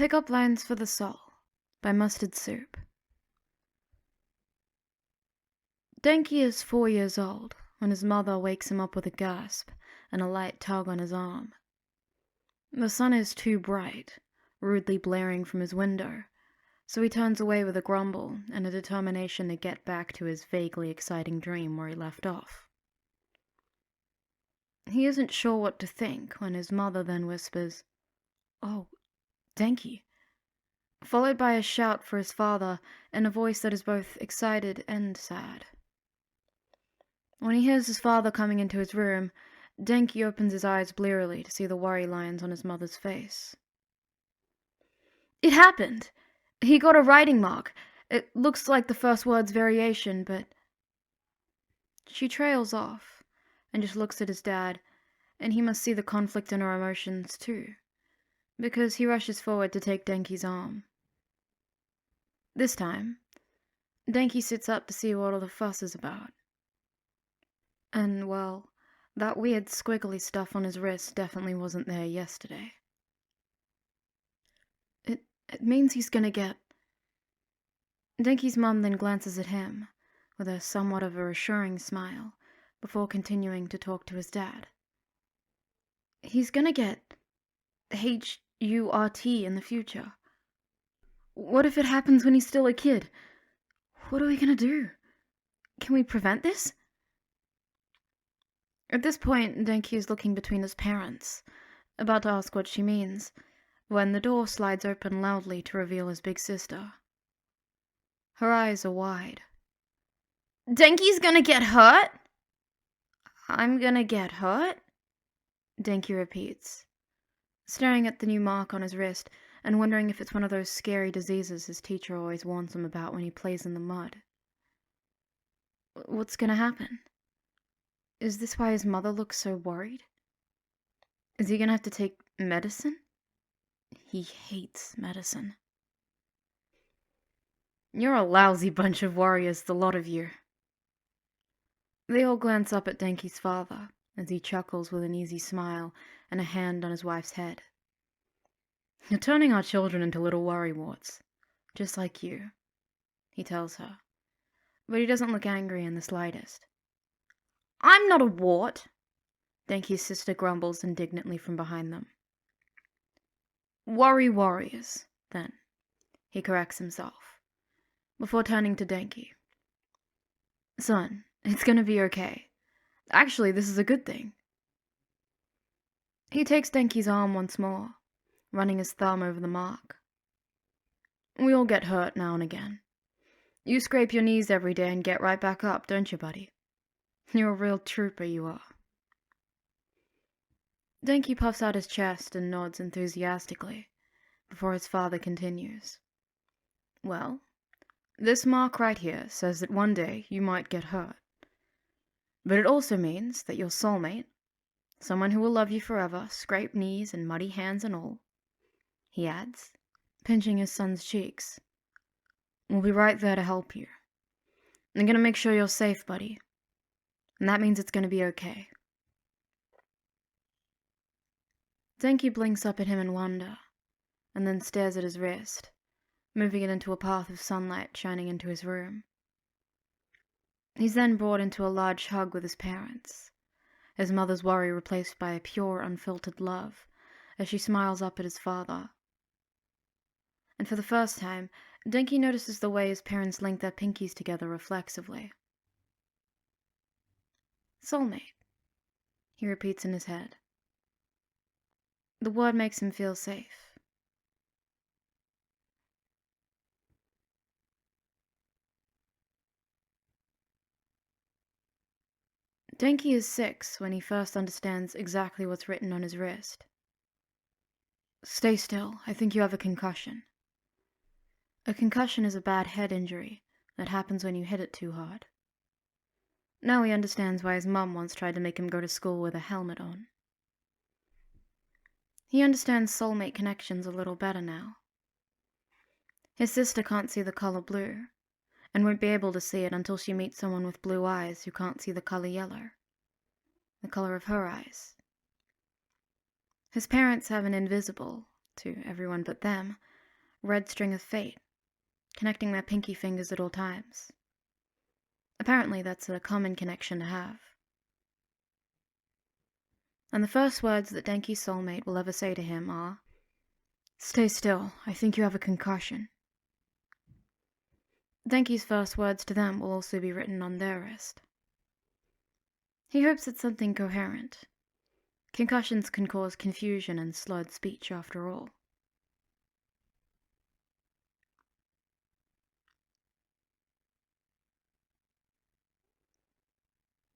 Pick-up lines for the soul by Mustard Soup. Denki is 4 years old when his mother wakes him up with a gasp and a light tug on his arm. The sun is too bright, rudely blaring from his window, so he turns away with a grumble and a determination to get back to his vaguely exciting dream where he left off. He isn't sure what to think when his mother then whispers, "Oh, Denki," followed by a shout for his father in a voice that is both excited and sad. When he hears his father coming into his room, Denki opens his eyes blearily to see the worry lines on his mother's face. "It happened! He got a writing mark. It looks like the first word's variation, but..." She trails off and just looks at his dad, and he must see the conflict in her emotions too, because he rushes forward to take Denki's arm. This time, Denki sits up to see what all the fuss is about. And, well, that weird squiggly stuff on his wrist definitely wasn't there yesterday. It means he's gonna get... Denki's mum then glances at him, with a somewhat of a reassuring smile, before continuing to talk to his dad. He's gonna get H-U-R-T in the future. What if it happens when he's still a kid? What are we gonna do? Can we prevent this? At this point, Denki is looking between his parents, about to ask what she means, when the door slides open loudly to reveal his big sister. Her eyes are wide. "Denki's gonna get hurt?" "I'm gonna get hurt?" Denki repeats, staring at the new mark on his wrist and wondering if it's one of those scary diseases his teacher always warns him about when he plays in the mud. What's gonna happen? Is this why his mother looks so worried? Is he gonna have to take medicine? He hates medicine. "You're a lousy bunch of warriors, the lot of you." They all glance up at Denki's father, as he chuckles with an easy smile and a hand on his wife's head. "You're turning our children into little worrywarts, just like you," he tells her, but he doesn't look angry in the slightest. "I'm not a wart," Denki's sister grumbles indignantly from behind them. "Worry warriors, then," he corrects himself, before turning to Denki. "Son, it's gonna be okay. Actually, this is a good thing." He takes Denki's arm once more, running his thumb over the mark. "We all get hurt now and again. You scrape your knees every day and get right back up, don't you, buddy? You're a real trooper, you are." Denki puffs out his chest and nods enthusiastically, before his father continues. "Well, this mark right here says that one day you might get hurt. But it also means that your soulmate, someone who will love you forever, scrape knees and muddy hands and all," he adds, pinching his son's cheeks, "will be right there to help you. I'm gonna make sure you're safe, buddy. And that means it's gonna be okay." Denki blinks up at him in wonder, and then stares at his wrist, moving it into a path of sunlight shining into his room. He's then brought into a large hug with his parents, his mother's worry replaced by a pure, unfiltered love, as she smiles up at his father. And for the first time, Denki notices the way his parents link their pinkies together reflexively. "Soulmate," he repeats in his head. The word makes him feel safe. Denki is 6 when he first understands exactly what's written on his wrist. "Stay still, I think you have a concussion." A concussion is a bad head injury that happens when you hit it too hard. Now he understands why his mum once tried to make him go to school with a helmet on. He understands soulmate connections a little better now. His sister can't see the color blue, and won't be able to see it until she meets someone with blue eyes who can't see the color yellow, the color of her eyes. His parents have an invisible, to everyone but them, red string of fate, connecting their pinky fingers at all times. Apparently that's a common connection to have. And the first words that Denki's soulmate will ever say to him are, "Stay still, I think you have a concussion." Denki's first words to them will also be written on their wrist. He hopes it's something coherent. Concussions can cause confusion and slurred speech after all.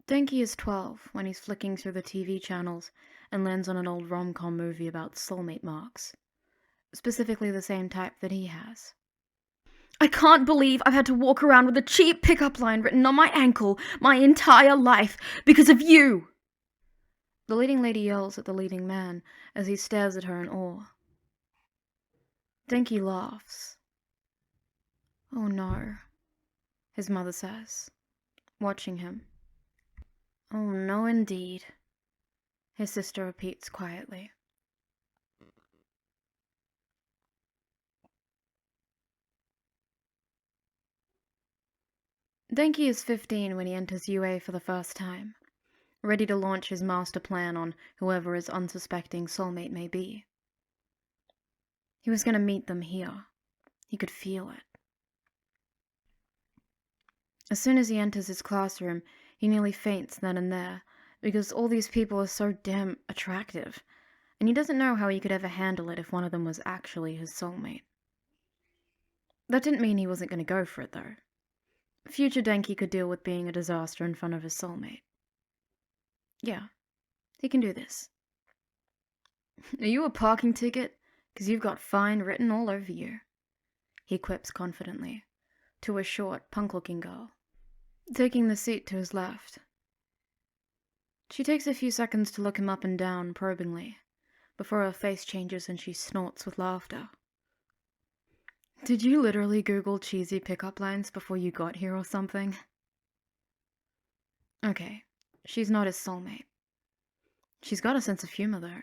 Denki is 12 when he's flicking through the TV channels and lands on an old RomCom movie about soulmate marks. Specifically the same type that he has. "I can't believe I've had to walk around with a cheap pickup line written on my ankle my entire life because of you!" The leading lady yells at the leading man as he stares at her in awe. Denki laughs. "Oh no," his mother says, watching him. "Oh no indeed," his sister repeats quietly. Denki is 15 when he enters UA for the first time, ready to launch his master plan on whoever his unsuspecting soulmate may be. He was going to meet them here. He could feel it. As soon as he enters his classroom, he nearly faints then and there, because all these people are so damn attractive, and he doesn't know how he could ever handle it if one of them was actually his soulmate. That didn't mean he wasn't going to go for it, though. Future Denki could deal with being a disaster in front of his soulmate. Yeah, he can do this. "Are you a parking ticket? 'Cause you've got fine written all over you," he quips confidently, to a short, punk-looking girl, taking the seat to his left. She takes a few seconds to look him up and down probingly, before her face changes and she snorts with laughter. "Did you literally Google cheesy pickup lines before you got here or something?" Okay, she's not his soulmate. She's got a sense of humor, though.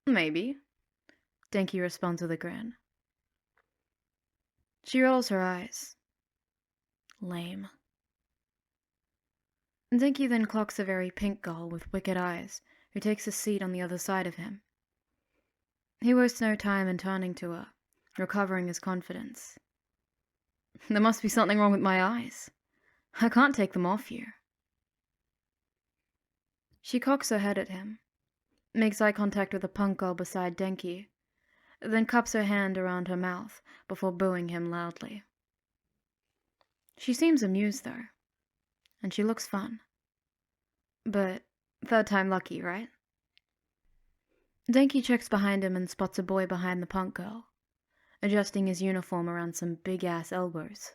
"Maybe," Denki responds with a grin. She rolls her eyes. Lame. Denki then clocks a very pink girl with wicked eyes, who takes a seat on the other side of him. He wastes no time in turning to her, recovering his confidence. "There must be something wrong with my eyes. I can't take them off you." She cocks her head at him, makes eye contact with the punk girl beside Denki, then cups her hand around her mouth before booing him loudly. She seems amused, though, and she looks fun. But third time lucky, right? Denki checks behind him and spots a boy behind the punk girl, adjusting his uniform around some big-ass elbows.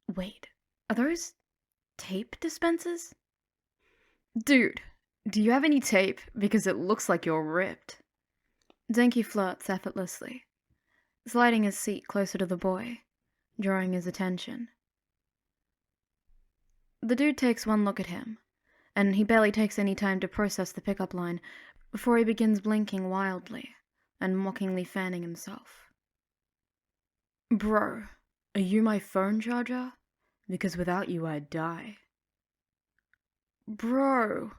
Wait, are those tape dispensers? "Dude, do you have any tape? Because it looks like you're ripped." Denki flirts effortlessly, sliding his seat closer to the boy, drawing his attention. The dude takes one look at him, and he barely takes any time to process the pickup line before he begins blinking wildly and mockingly fanning himself. "Bro, are you my phone charger? Because without you I'd die." "Bro."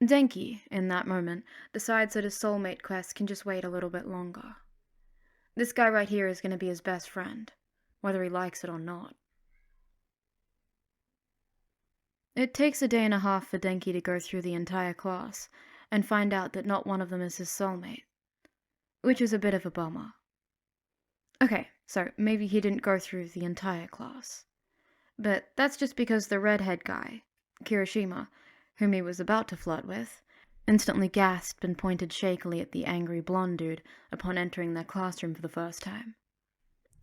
Denki, in that moment, decides that his soulmate quest can just wait a little bit longer. This guy right here is going to be his best friend, whether he likes it or not. It takes a day and a half for Denki to go through the entire class and find out that not one of them is his soulmate, which is a bit of a bummer. Okay, so maybe he didn't go through the entire class. But that's just because the redhead guy, Kirishima, whom he was about to flirt with, instantly gasped and pointed shakily at the angry blonde dude upon entering their classroom for the first time.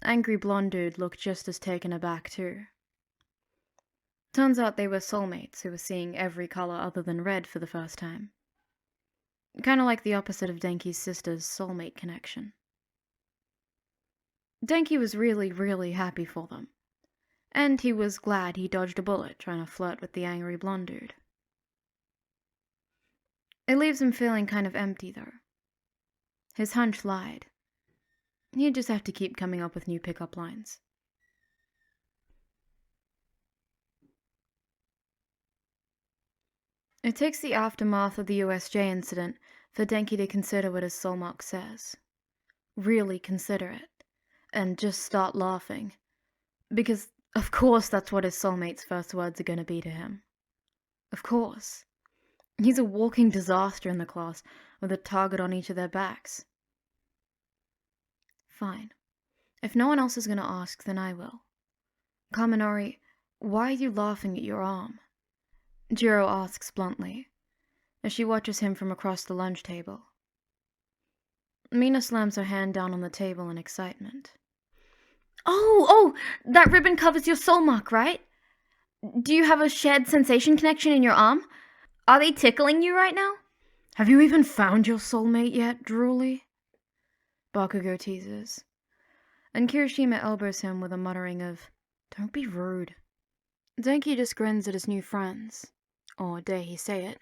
Angry blonde dude looked just as taken aback too. Turns out they were soulmates who were seeing every color other than red for the first time. Kinda like the opposite of Denki's sister's soulmate connection. Denki was really, really happy for them. And he was glad he dodged a bullet trying to flirt with the angry blonde dude. It leaves him feeling kind of empty, though. His hunch lied. He'd just have to keep coming up with new pickup lines. It takes the aftermath of the USJ incident for Denki to consider what his soulmark says. Really consider it. And just start laughing. Because, of course, that's what his soulmate's first words are going to be to him. Of course. He's a walking disaster in the class, with a target on each of their backs. Fine. If no one else is going to ask, then I will. Kaminori, why are you laughing at your arm? Jiro asks bluntly, as she watches him from across the lunch table. Mina slams her hand down on the table in excitement. Oh, that ribbon covers your soulmark, right? Do you have a shared sensation connection in your arm? Are they tickling you right now? Have you even found your soulmate yet, drooly? Bakugo teases, and Kirishima elbows him with a muttering of, "Don't be rude." Denki just grins at his new friends, or dare he say it,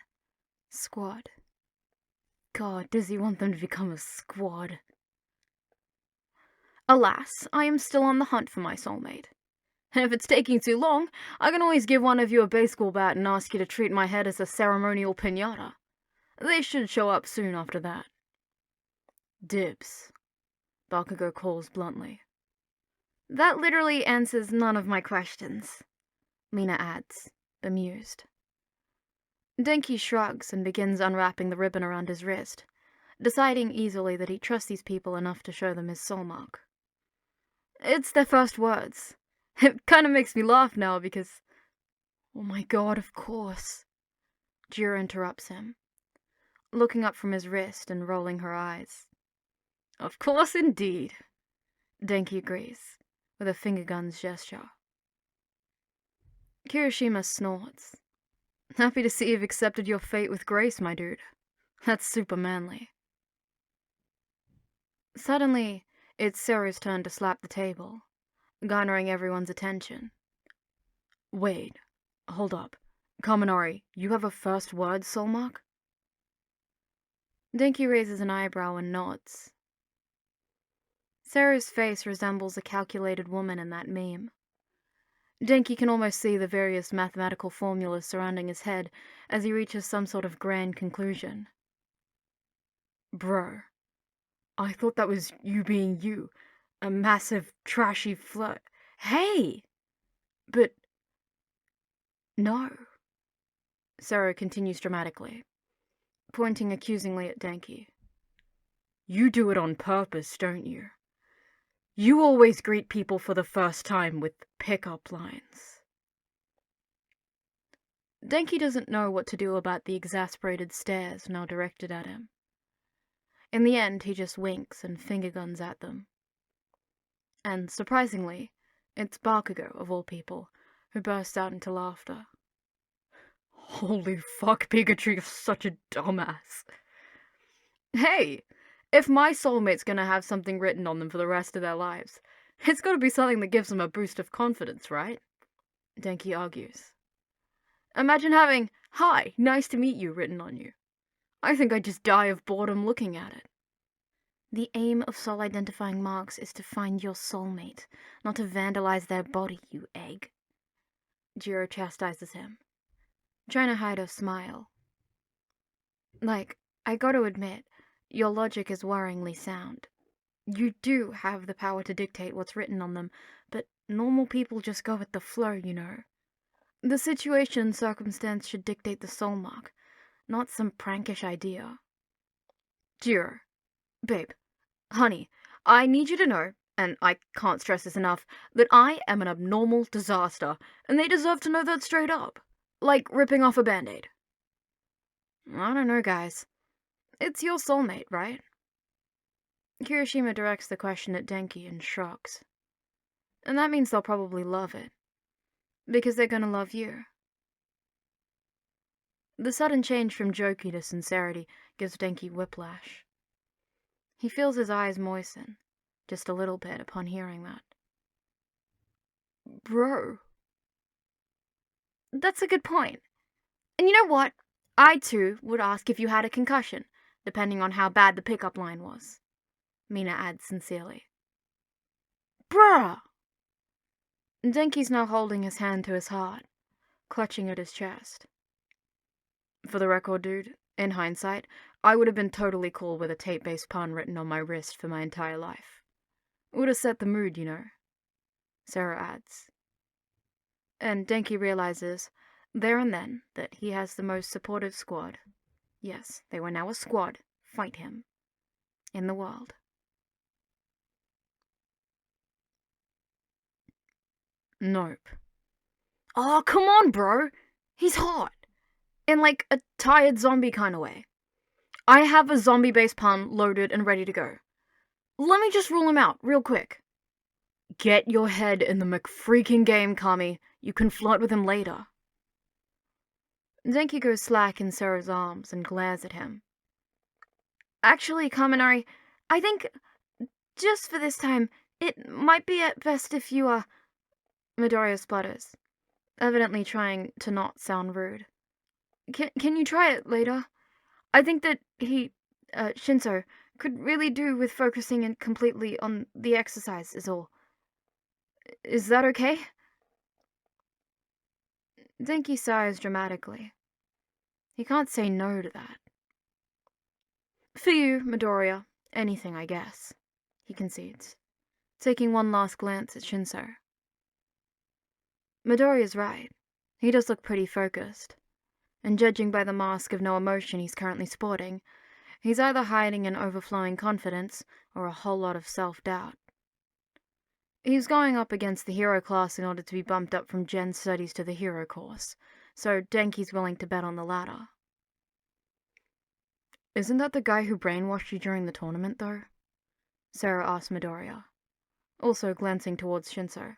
squad. God, does he want them to become a squad? Alas, I am still on the hunt for my soulmate. And if it's taking too long, I can always give one of you a baseball bat and ask you to treat my head as a ceremonial piñata. They should show up soon after that. Dibs, Bakugo calls bluntly. That literally answers none of my questions, Mina adds, bemused. Denki shrugs and begins unwrapping the ribbon around his wrist, deciding easily that he trusts these people enough to show them his soulmark. It's their first words. It kind of makes me laugh now because... Oh my god, of course. Jiro interrupts him, looking up from his wrist and rolling her eyes. Of course indeed, Denki agrees, with a finger guns gesture. Kirishima snorts. Happy to see you've accepted your fate with grace, my dude. That's super manly. Suddenly, it's Seru's turn to slap the table, garnering everyone's attention. Wait, hold up. Kaminari, you have a first word, soulmark? Denki raises an eyebrow and nods. Seru's face resembles a calculated woman in that meme. Denki can almost see the various mathematical formulas surrounding his head as he reaches some sort of grand conclusion. Bro, I thought that was you being you. A massive, trashy flirt. Hey! But... No. Seru continues dramatically, pointing accusingly at Denki. You do it on purpose, don't you? You always greet people for the first time with pick-up lines. Denki doesn't know what to do about the exasperated stares now directed at him. In the end, he just winks and finger guns at them. And, surprisingly, it's Bakugo, of all people, who bursts out into laughter. Holy fuck, Pikachu, you're such a dumbass. Hey! If my soulmate's gonna have something written on them for the rest of their lives, it's gotta be something that gives them a boost of confidence, right? Denki argues. Imagine having, "Hi, nice to meet you," written on you. I think I'd just die of boredom looking at it. The aim of soul-identifying marks is to find your soulmate, not to vandalize their body, you egg. Jiro chastises him, trying to hide her smile. Like, I gotta admit, your logic is worryingly sound. You do have the power to dictate what's written on them, but normal people just go with the flow, you know. The situation and circumstance should dictate the soul mark, not some prankish idea. Jiro, babe, honey, I need you to know, and I can't stress this enough, that I am an abnormal disaster, and they deserve to know that straight up. Like ripping off a band-aid. I don't know, guys. It's your soulmate, right? Kirishima directs the question at Denki and shrugs. And that means they'll probably love it. Because they're gonna love you. The sudden change from jokey to sincerity gives Denki whiplash. He feels his eyes moisten, just a little bit upon hearing that. Bro. That's a good point. And you know what? I too would ask if you had a concussion, depending on how bad the pickup line was. Mina adds sincerely. Bruh! Denki's now holding his hand to his heart, clutching at his chest. For the record, dude, in hindsight, I would have been totally cool with a tape-based pun written on my wrist for my entire life. Would have set the mood, you know, Sarah adds. And Denki realizes, there and then, that he has the most supportive squad. Yes, they were now a squad, fight him, in the world. Nope. Oh, come on, bro! He's hot! In like a tired zombie kind of way. I have a zombie-based pun loaded and ready to go. Let me just rule him out, real quick. Get your head in the McFreaking game, Kami. You can flirt with him later. Denki goes slack in Sarah's arms and glares at him. Actually, Kaminari, I think, just for this time, it might be at best if you, Midoriya sputters, evidently trying to not sound rude. Can you try it later? I think that he, Shinso, could really do with focusing in completely on the exercise is all. Is that okay? Denki sighs dramatically. He can't say no to that. For you, Midoriya, anything, I guess, he concedes, taking one last glance at Shinso. Midoriya's right. He does look pretty focused, and judging by the mask of no emotion he's currently sporting, he's either hiding an overflowing confidence or a whole lot of self-doubt. He's going up against the hero class in order to be bumped up from Gen Studies to the hero course, so Denki's willing to bet on the latter. Isn't that the guy who brainwashed you during the tournament, though? Sarah asked Midoriya, also glancing towards Shinso.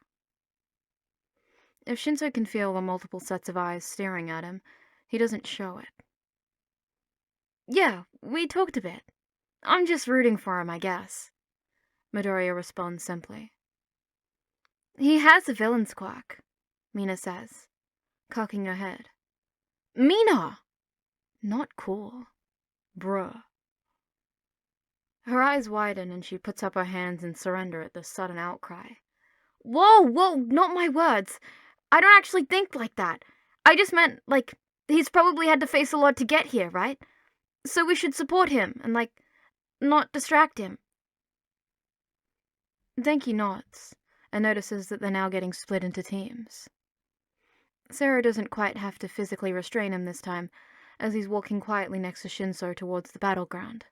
If Shinso can feel the multiple sets of eyes staring at him, he doesn't show it. Yeah, we talked a bit. I'm just rooting for him, I guess. Midoriya responds simply. He has a villain's quirk, Mina says, cocking her head. Mina! Not cool. Bruh. Her eyes widen and she puts up her hands in surrender at the sudden outcry. Whoa, not my words. I don't actually think like that. I just meant, like, he's probably had to face a lot to get here, right? So we should support him and, like, not distract him. Denki nods and notices that they're now getting split into teams. Sarah doesn't quite have to physically restrain him this time, as he's walking quietly next to Shinso towards the battleground,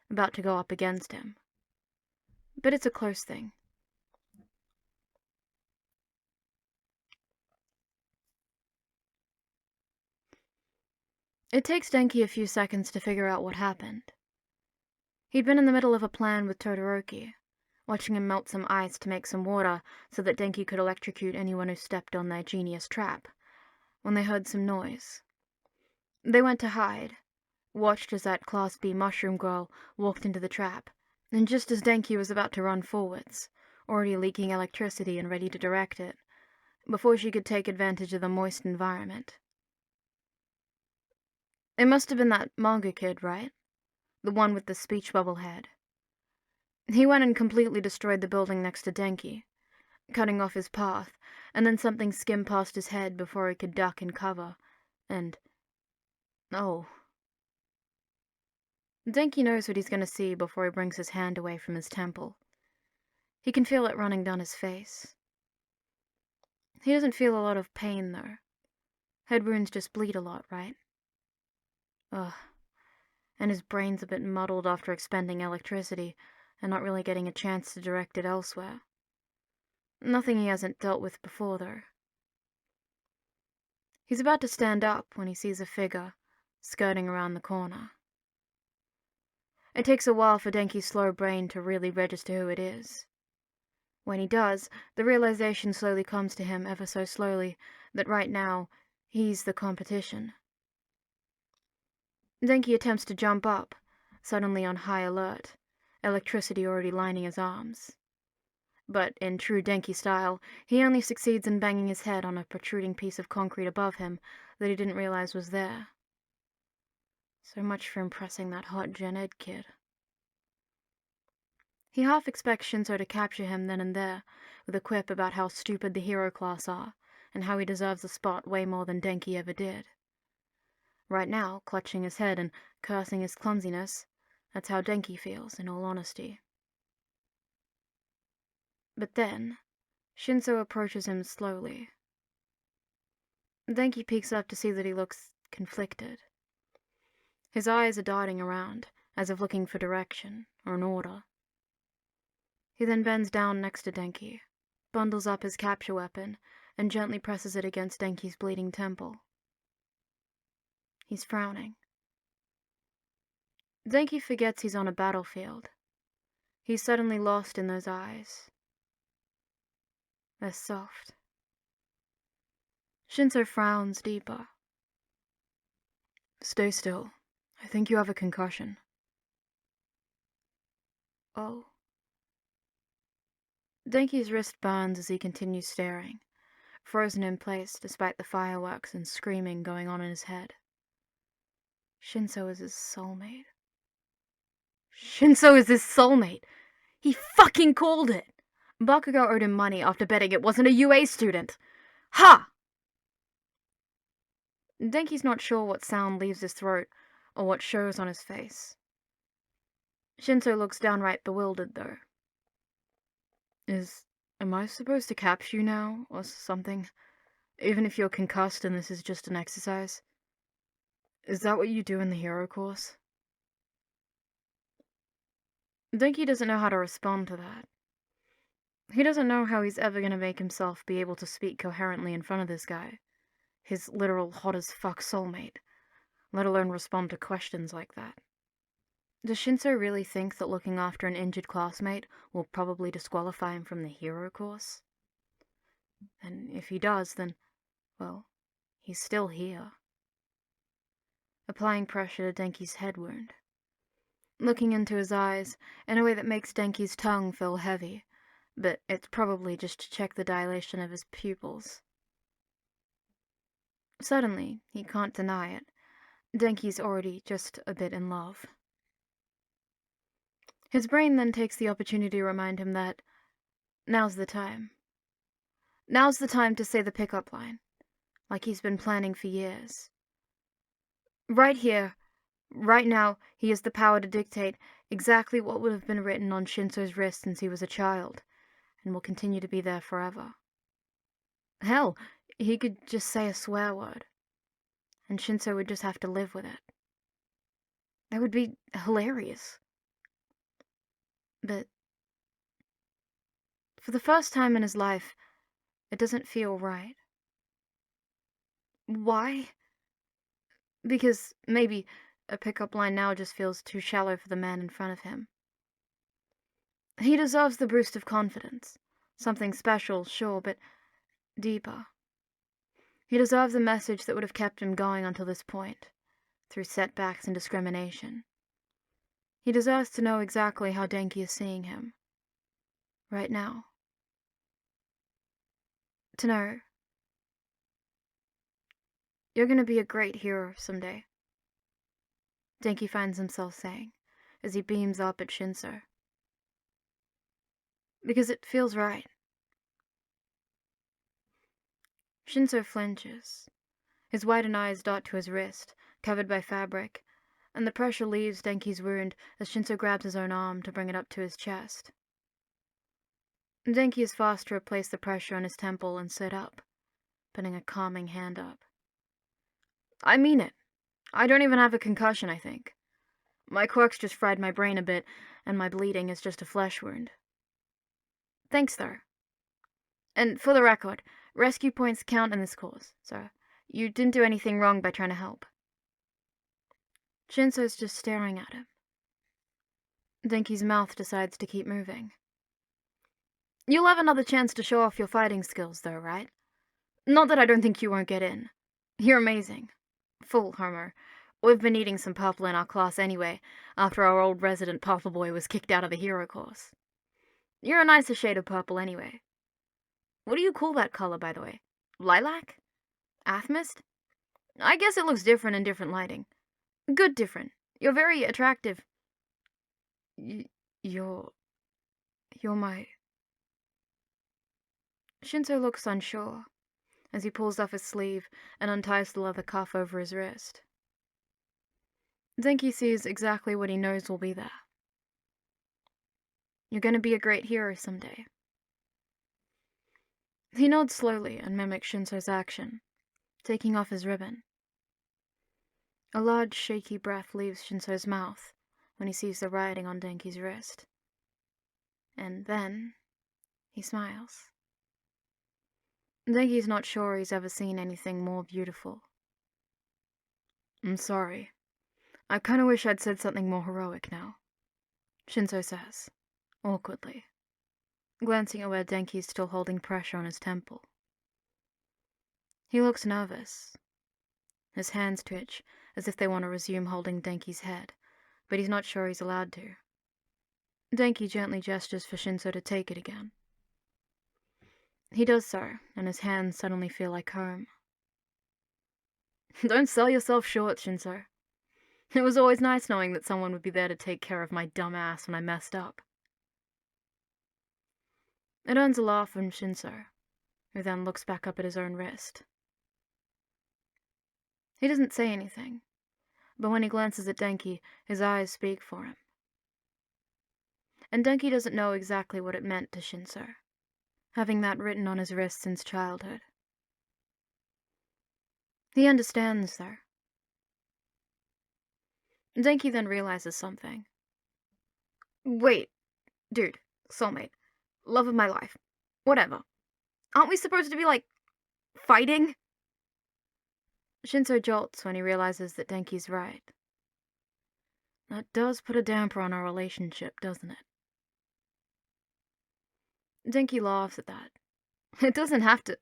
about to go up against him. But it's a close thing. It takes Denki a few seconds to figure out what happened. He'd been in the middle of a plan with Todoroki, watching him melt some ice to make some water so that Denki could electrocute anyone who stepped on their genius trap, when they heard some noise. They went to hide, watched as that Class B mushroom girl walked into the trap, and just as Denki was about to run forwards, already leaking electricity and ready to direct it, before she could take advantage of the moist environment. It must have been that manga kid, right? The one with the speech bubble head. He went and completely destroyed the building next to Denki, cutting off his path, and then something skimmed past his head before he could duck and cover, and... oh. Denki knows what he's going to see before he brings his hand away from his temple. He can feel it running down his face. He doesn't feel a lot of pain, though. Head wounds just bleed a lot, right? Ugh. And his brain's a bit muddled after expending electricity and not really getting a chance to direct it elsewhere. Nothing he hasn't dealt with before, though. He's about to stand up when he sees a figure skirting around the corner. It takes a while for Denki's slow brain to really register who it is. When he does, the realization slowly comes to him ever so slowly that right now, he's the competition. Denki attempts to jump up, suddenly on high alert, electricity already lining his arms. But in true Denki style, he only succeeds in banging his head on a protruding piece of concrete above him that he didn't realize was there. So much for impressing that hot Gen Ed kid. He half expects Shinso to capture him then and there, with a quip about how stupid the hero class are, and how he deserves a spot way more than Denki ever did. Right now, clutching his head and cursing his clumsiness, that's how Denki feels, in all honesty. But then, Shinso approaches him slowly. Denki peeks up to see that he looks conflicted. His eyes are darting around, as if looking for direction or an order. He then bends down next to Denki, bundles up his capture weapon, and gently presses it against Denki's bleeding temple. He's frowning. Denki forgets he's on a battlefield. He's suddenly lost in those eyes. They're soft. Shinso frowns deeper. Stay still. I think you have a concussion. Oh. Denki's wrist burns as he continues staring, frozen in place despite the fireworks and screaming going on in his head. Shinso is his soulmate. Shinso is his soulmate! He fucking called it! Bakugo owed him money after betting it wasn't a UA student. Ha! Denki's not sure what sound leaves his throat or what shows on his face. Shinso looks downright bewildered, though. Am I supposed to capture you now, or something? Even if you're concussed and this is just an exercise? Is that what you do in the hero course? Denki doesn't know how to respond to that. He doesn't know how he's ever gonna make himself be able to speak coherently in front of this guy, his literal hot-as-fuck soulmate, let alone respond to questions like that. Does Shinso really think that looking after an injured classmate will probably disqualify him from the hero course? And if he does, then, well, he's still here. Applying pressure to Denki's head wound. Looking into his eyes in a way that makes Denki's tongue feel heavy, but it's probably just to check the dilation of his pupils. Suddenly, he can't deny it, Denki's already just a bit in love. His brain then takes the opportunity to remind him that now's the time. Now's the time to say the pickup line, like he's been planning for years. Right here, right now, he has the power to dictate exactly what would have been written on Shinso's wrist since he was a child, and will continue to be there forever. Hell, he could just say a swear word, and Shinso would just have to live with it. That would be hilarious. But for the first time in his life, it doesn't feel right. Why? Because maybe a pickup line now just feels too shallow for the man in front of him. He deserves the boost of confidence. Something special, sure, but deeper. He deserves a message that would have kept him going until this point, through setbacks and discrimination. He deserves to know exactly how Denki is seeing him. Right now. To know, you're gonna be a great hero someday. Denki finds himself saying, as he beams up at Shinso. Because it feels right. Shinso flinches. His widened eyes dart to his wrist, covered by fabric, and the pressure leaves Denki's wound as Shinso grabs his own arm to bring it up to his chest. Denki is fast to replace the pressure on his temple and sit up, putting a calming hand up. I mean it. I don't even have a concussion, I think. My quirks just fried my brain a bit, and my bleeding is just a flesh wound. Thanks, though. And for the record, rescue points count in this cause, so you didn't do anything wrong by trying to help. Shinso's just staring at him. Denki's mouth decides to keep moving. You'll have another chance to show off your fighting skills, though, right? Not that I don't think you won't get in. You're amazing. Full Homer. We've been eating some purple in our class anyway, after our old resident purple boy was kicked out of the hero course. You're a nicer shade of purple anyway. What do you call that color, by the way? Lilac? Athmist? I guess it looks different in different lighting. Good different. You're very attractive. You're You're my... Shinso looks unsure as he pulls off his sleeve and unties the leather cuff over his wrist. Denki sees exactly what he knows will be there. You're going to be a great hero someday. He nods slowly and mimics Shinso's action, taking off his ribbon. A large, shaky breath leaves Shinso's mouth when he sees the writing on Denki's wrist. And then he smiles. Denki's not sure he's ever seen anything more beautiful. I'm sorry. I kinda wish I'd said something more heroic now, Shinso says, awkwardly, glancing at where Denki's still holding pressure on his temple. He looks nervous. His hands twitch as if they want to resume holding Denki's head, but he's not sure he's allowed to. Denki gently gestures for Shinso to take it again. He does so, and his hands suddenly feel like home. Don't sell yourself short, Shinso. It was always nice knowing that someone would be there to take care of my dumb ass when I messed up. It earns a laugh from Shinso, who then looks back up at his own wrist. He doesn't say anything, but when he glances at Denki, his eyes speak for him. And Denki doesn't know exactly what it meant to Shinso, having that written on his wrist since childhood. He understands, though. Denki then realizes something. Wait, dude, soulmate, love of my life, whatever. Aren't we supposed to be, like, fighting? Shinso jolts when he realizes that Denki's right. That does put a damper on our relationship, doesn't it? Denki laughs at that. It doesn't have to.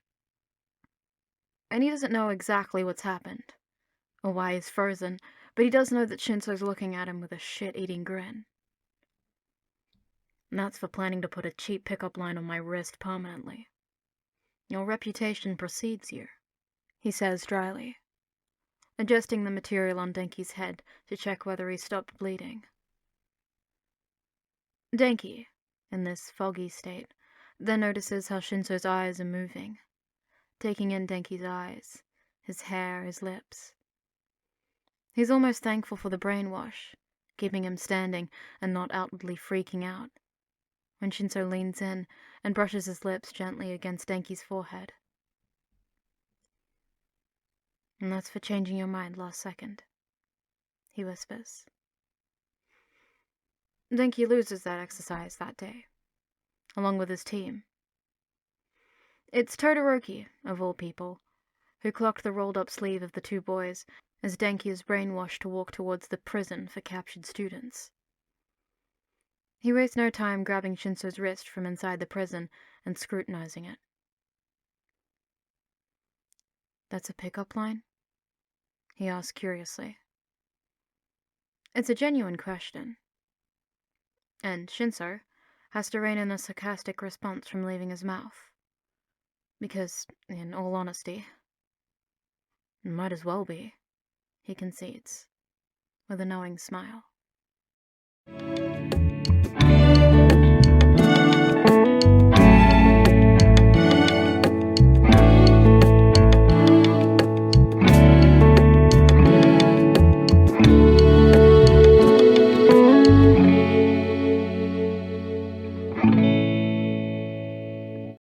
And he doesn't know exactly what's happened, or why he's frozen, but he does know that Shinso's looking at him with a shit-eating grin. And that's for planning to put a cheap pickup line on my wrist permanently. Your reputation precedes you, he says dryly, adjusting the material on Denki's head to check whether he stopped bleeding. Denki, in this foggy state, then notices how Shinso's eyes are moving, taking in Denki's eyes, his hair, his lips. He's almost thankful for the brainwash, keeping him standing and not outwardly freaking out, when Shinso leans in and brushes his lips gently against Denki's forehead. And that's for changing your mind last second, he whispers. Denki loses that exercise that day, along with his team. It's Todoroki, of all people, who clocked the rolled-up sleeve of the two boys as Denki is brainwashed to walk towards the prison for captured students. He wastes no time grabbing Shinso's wrist from inside the prison and scrutinizing it. That's a pickup line? He asks curiously. It's a genuine question. And Shinso has to rein in a sarcastic response from leaving his mouth. Because, in all honesty, it might as well be, he concedes, with a knowing smile.